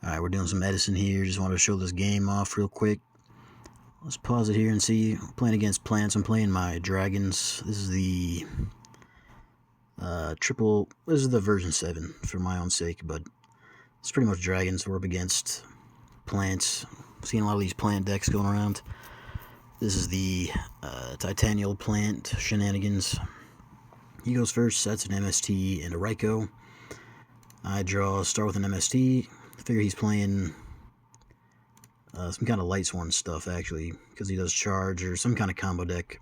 Alright, we're doing some Edison here. Just wanted to show this game off real quick. Let's pause it here and see. I'm playing against plants. I'm playing my dragons. This is the this is the version 7 for my own sake, but it's pretty much dragons. We're up against plants. Seeing a lot of these plant decks going around. This is the Titanial plant shenanigans. He goes first, sets an MST and a Ryko. I start with an MST. Figure he's playing some kind of Light Sworn stuff, actually, because he does charge or some kind of combo deck.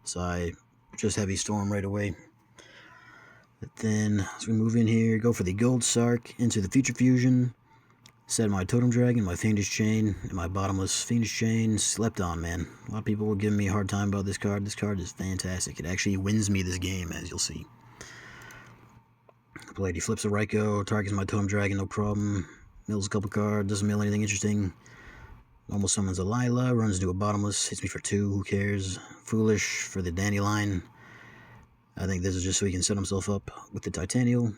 So I just Heavy Storm right away. But then, as we move in here, go for the Gold Sark into the Future Fusion. Set my Totem Dragon, my Fiendish Chain, and my Bottomless Fiendish Chain. Slept on, man. A lot of people were giving me a hard time about this card. This card is fantastic. It actually wins me this game, as you'll see. Played, he flips a Ryko, targets my Totem Dragon, no problem. Mills a couple cards, doesn't mill anything interesting. Normal summons a Lila, runs into a Bottomless, hits me for 2, who cares. Foolish for the Dandelion. I think this is just so he can set himself up with the Titanial.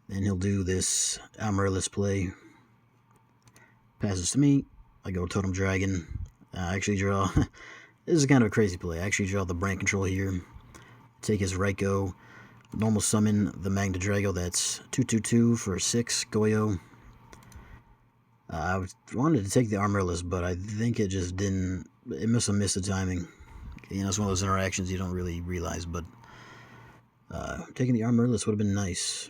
Then he'll do this Amaryllis play. Passes to me. I go Totem Dragon. I actually draw... This is kind of a crazy play. I actually draw the Brand Control here. Take his Ryko. Normal summon the Magna Drago. That's 2/2/2 for 6. Goyo. I wanted to take the Amaryllis, but I think it just didn't... It must have missed the timing. You know, it's one of those interactions you don't really realize, but... taking the Amaryllis would have been nice.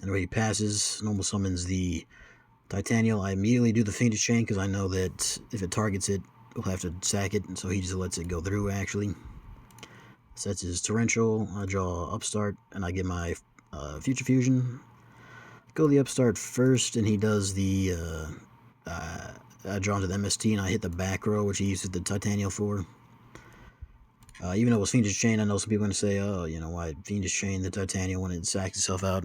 Anyway, he passes. Normal summons the Titanial. I immediately do the Fiendish Chain, because I know that if it targets it, we'll have to sack it, so he just lets it go through, actually. Sets his Torrential. I draw Upstart, and I get my Future Fusion. Go the Upstart first, and he does the... I draw into the MST, and I hit the back row, which he uses the Titanial for. Even though it was Fiendish Chain, I know some people are going to say, oh, you know, why Fiendish Chain the Titanial when it sacks itself out?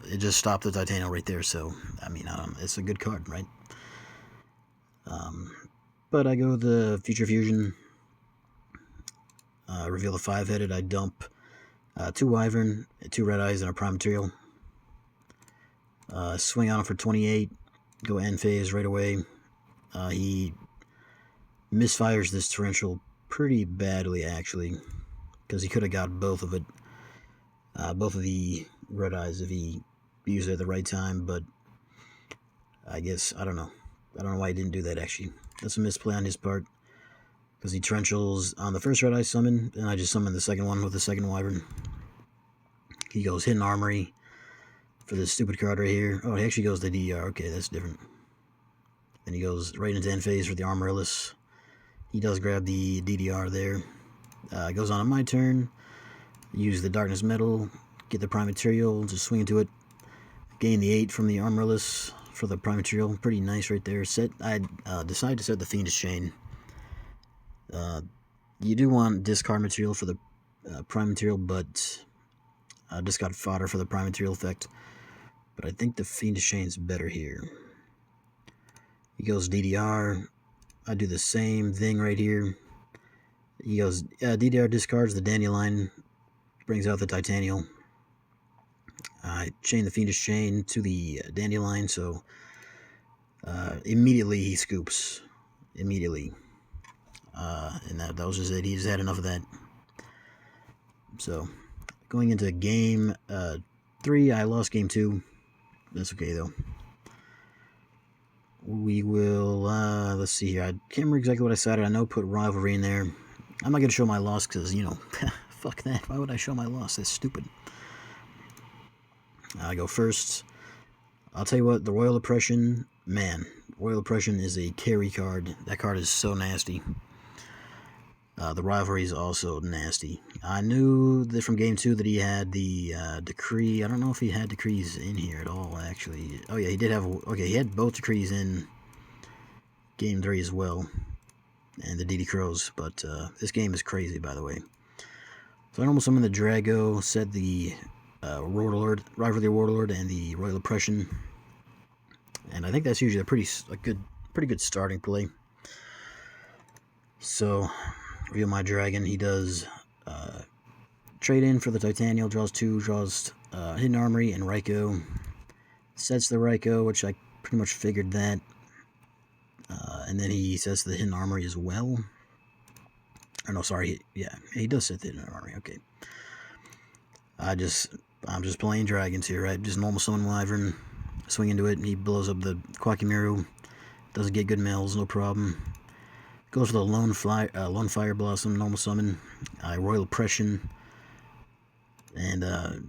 It just stopped the Titanial right there, so, I mean, it's a good card, right? But I go the Future Fusion. Reveal the 5-headed. I dump 2 Wyvern, 2 Red Eyes, and a Prime Material. Swing on him for 28. Go end phase right away. He misfires this Torrential pretty badly, actually, because he could have got both of it. Both of the Red Eyes if he used it at the right time, but I guess, I don't know. I don't know why he didn't do that, actually. That's a misplay on his part. Because he Torrentials on the first Red Eye summon, and I just summon the second one with the second Wyvern. He goes Hidden Armory for this stupid card right here. Oh, he actually goes to DDR. Okay, that's different. Then he goes right into end phase for the Amaryllis. He does grab the DDR there. Goes on my turn. Use the Darkness Metal. Get the Prime Material. Just swing into it. Gain the 8 from the Amaryllis for the Prime Material. Pretty nice right there. I decided to set the Fiendish Chain. You do want discard material for the Prime Material, but discard fodder for the Prime Material effect. But I think the Fiendish Chain's better here. He goes DDR. I do the same thing right here. He goes DDR, discards the Dandelion, brings out the Titanial. I chain the Fiendish Chain to the Dandelion, so immediately he scoops. Immediately. And that was just it. He just had enough of that. So, going into game 3, I lost game 2. That's okay, though. We will, let's see here. I can't remember exactly what I decided. I know put Rivalry in there. I'm not going to show my loss because, you know, fuck that. Why would I show my loss? That's stupid. I go first. I'll tell you what, the Royal Oppression, man. Royal Oppression is a carry card. That card is so nasty. The Rivalry is also nasty. I knew that from game 2 that he had the Decree. I don't know if he had Decrees in here at all, actually. Oh, yeah, he did have... Okay, he had both Decrees in game 3 as well. And the DD Crows. But this game is crazy, by the way. So I almost summoned the Drago, set the Warlord, Rivalry Warlord, and the Royal Oppression. And I think that's usually a pretty good starting play. So... Reveal my dragon. He does trade in for the Titanial, draws 2, draws Hidden Armory and Ryko. Sets the Raikou, which I pretty much figured that. And then he sets the Hidden Armory as well. Or no, sorry, yeah, he does set the Hidden Armory, okay. I'm just playing dragons here, right? Just normal summon Wyvern, swing into it, and he blows up the Quackimiru. Doesn't get good mills, no problem. Goes for the Lone Fire Blossom, normal summon. Royal Oppression. And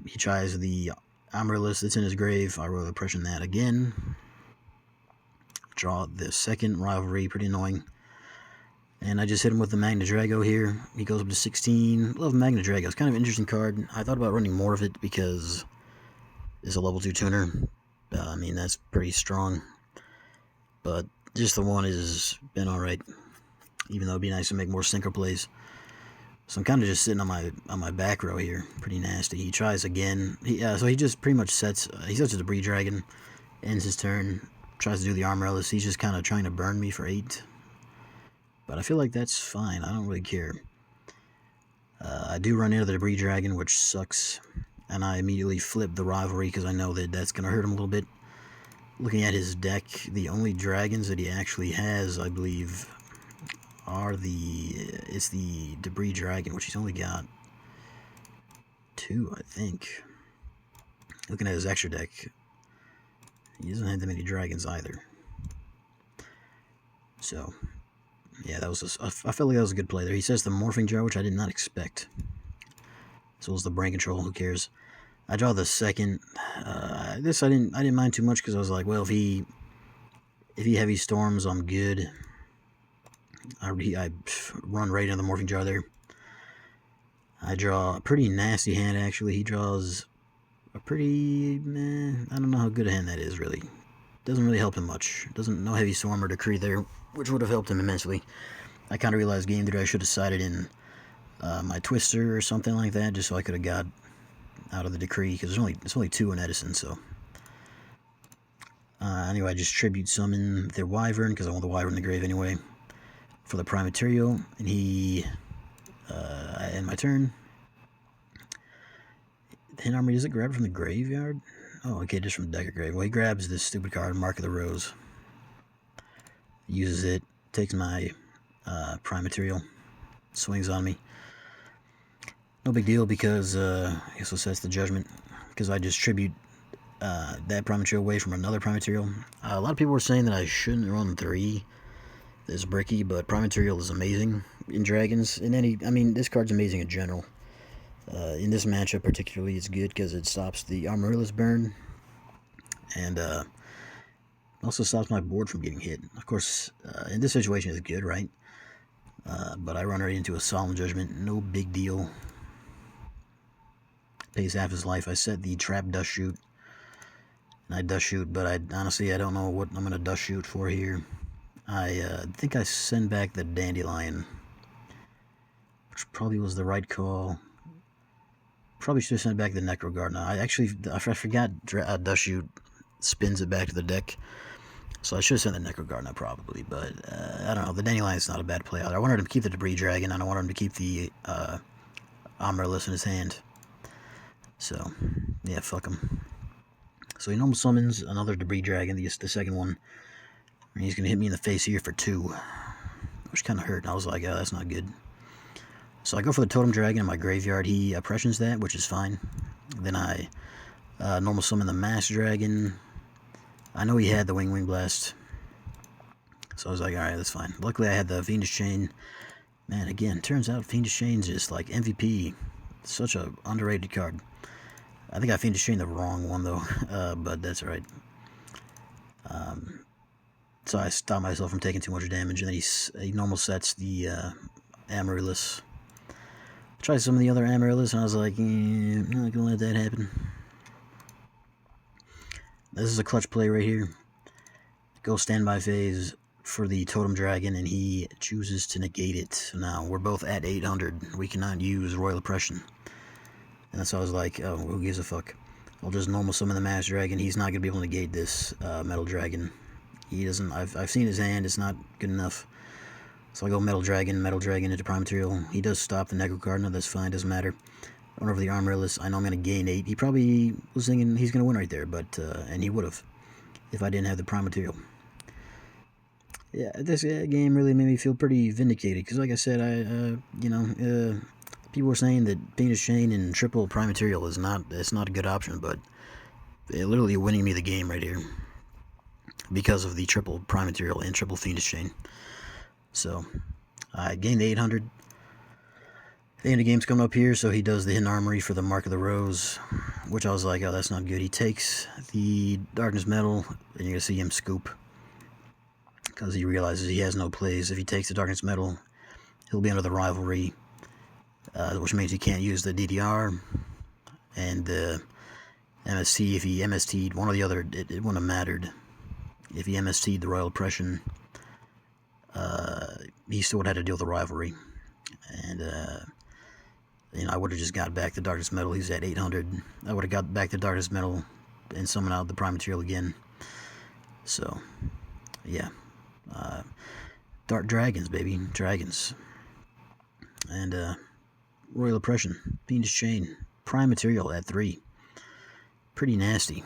he tries the Amaryllis that's in his grave. I Royal Oppression that again. Draw the second Rivalry, pretty annoying. And I just hit him with the Magna Drago here. He goes up to 16. Love Magna Drago. It's kind of an interesting card. I thought about running more of it because it's a level 2 tuner. I mean, that's pretty strong. But just the one has been alright. Even though it'd be nice to make more synchro plays. So I'm kind of just sitting on my back row here. Pretty nasty. He tries again. So he just pretty much sets a Debris Dragon. Ends his turn. Tries to do the Amaryllis. He's just kind of trying to burn me for 8. But I feel like that's fine. I don't really care. I do run into the Debris Dragon, which sucks. And I immediately flip the Rivalry because I know that that's going to hurt him a little bit. Looking at his deck, the only dragons that he actually has, I believe, are it's the Debris Dragon, which he's only got 2, I think. Looking at his extra deck, he doesn't have that many dragons either. So, yeah, I felt like that was a good play there. He says the Morphing Jar, which I did not expect. So was the Brain Control, who cares? I draw the second. This I didn't mind too much because I was like, well, if he Heavy Storms, I'm good. I run right into the Morphing Jar there. I draw a pretty nasty hand, actually. He draws a pretty, I don't know how good a hand that is, really. Doesn't really help him much. No Heavy Storm or Decree there, which would have helped him immensely. I kind of realized game 3 I should have sided in my Twister or something like that, just so I could have got out of the Decree, because there's only 2 in Edison, so. Anyway, I just Tribute Summon their Wyvern, because I want the Wyvern in the grave anyway, for the Prime Material, and I end my turn. The Hidden Armory, does it grab it from the graveyard? Oh, okay, just from deck or grave. Well, he grabs this stupid card, Mark of the Rose. Uses it, takes my Prime Material, swings on me. No big deal because I guess it sets the Judgment, because I just Tribute that Prime Material away from another Prime Material. A lot of people were saying that I shouldn't run 3 this Bricky, but Prime Material is amazing in Dragons. This card's amazing in general. In this matchup particularly, it's good because it stops the Amaryllis burn, and also stops my board from getting hit. Of course, in this situation, it's good, right? But I run right into a Solemn Judgment, no big deal. Pays half his life. I set the Trap Dust Shoot, and I Dust Shoot, but honestly, I don't know what I'm going to Dust Shoot for here. I think I send back the Dandelion, which probably was the right call. Probably should have sent back the Necro Gardener. I forgot Dust Shoot spins it back to the deck, so I should have sent the Necro Gardener probably, but I don't know. The Dandelion's not a bad play either. I wanted him to keep the Debris Dragon, and I wanted him to keep the Amaryllis in his hand. So, yeah, fuck him. So he normal summons another Debris Dragon, the second one, and he's going to hit me in the face here for 2, which kind of hurt. I was like, oh, that's not good. So I go for the Totem Dragon in my graveyard. He Oppressions that, which is fine. Then I normal summon the Mass Dragon. I know he had the Wing Blast, so I was like, alright, that's fine. Luckily I had the Fiendish Chain. Man, again, turns out Fiendish Chain's just like MVP. Such a underrated card. I think I Fiendish Chained the wrong one though, but that's alright. So I stopped myself from taking too much damage, and then he normal sets the Amaryllis. Tried some of the other Amaryllis, and I was like, I'm not gonna let that happen. This is a clutch play right here. Go standby phase for the Totem Dragon, and he chooses to negate it. So now we're both at 800. We cannot use Royal Oppression. And so I was like, oh, who gives a fuck? I'll just normal summon the Mass Dragon. He's not gonna be able to negate this Metal Dragon. He doesn't. I've seen his hand. It's not good enough. So I go Metal Dragon into Prime Material. He does stop the Necro Gardener, that's fine, doesn't matter. Went over the armor list. I know I'm going to gain 8. He probably was thinking he's going to win right there, but and he would have if I didn't have the prime material. Yeah, this game really made me feel pretty vindicated because, like I said, people were saying that Fiendish Chain and triple prime material is not a good option, but they're literally winning me the game right here because of the triple prime material and triple Fiendish Chain. So I gained the 800. The end of the game's coming up here, so he does the hidden armory for the Mark of the Rose, which I was like, oh, that's not good. He takes the Darkness Metal, and you're going to see him scoop, because he realizes he has no plays. If he takes the Darkness Metal, he'll be under the rivalry, which means he can't use the DDR, and MST. If he MST'd one or the other, it wouldn't have mattered. If he MST'd the Royal Oppression, he still would have had to deal with the rivalry, and I would have just got back the Darkness Metal. He's at 800. I would have got back the Darkness Metal and summoned out the prime material again. So, yeah. Dark Dragons, baby. Dragons. And, Royal Oppression. Fiendish Chain. Prime material at 3. Pretty nasty.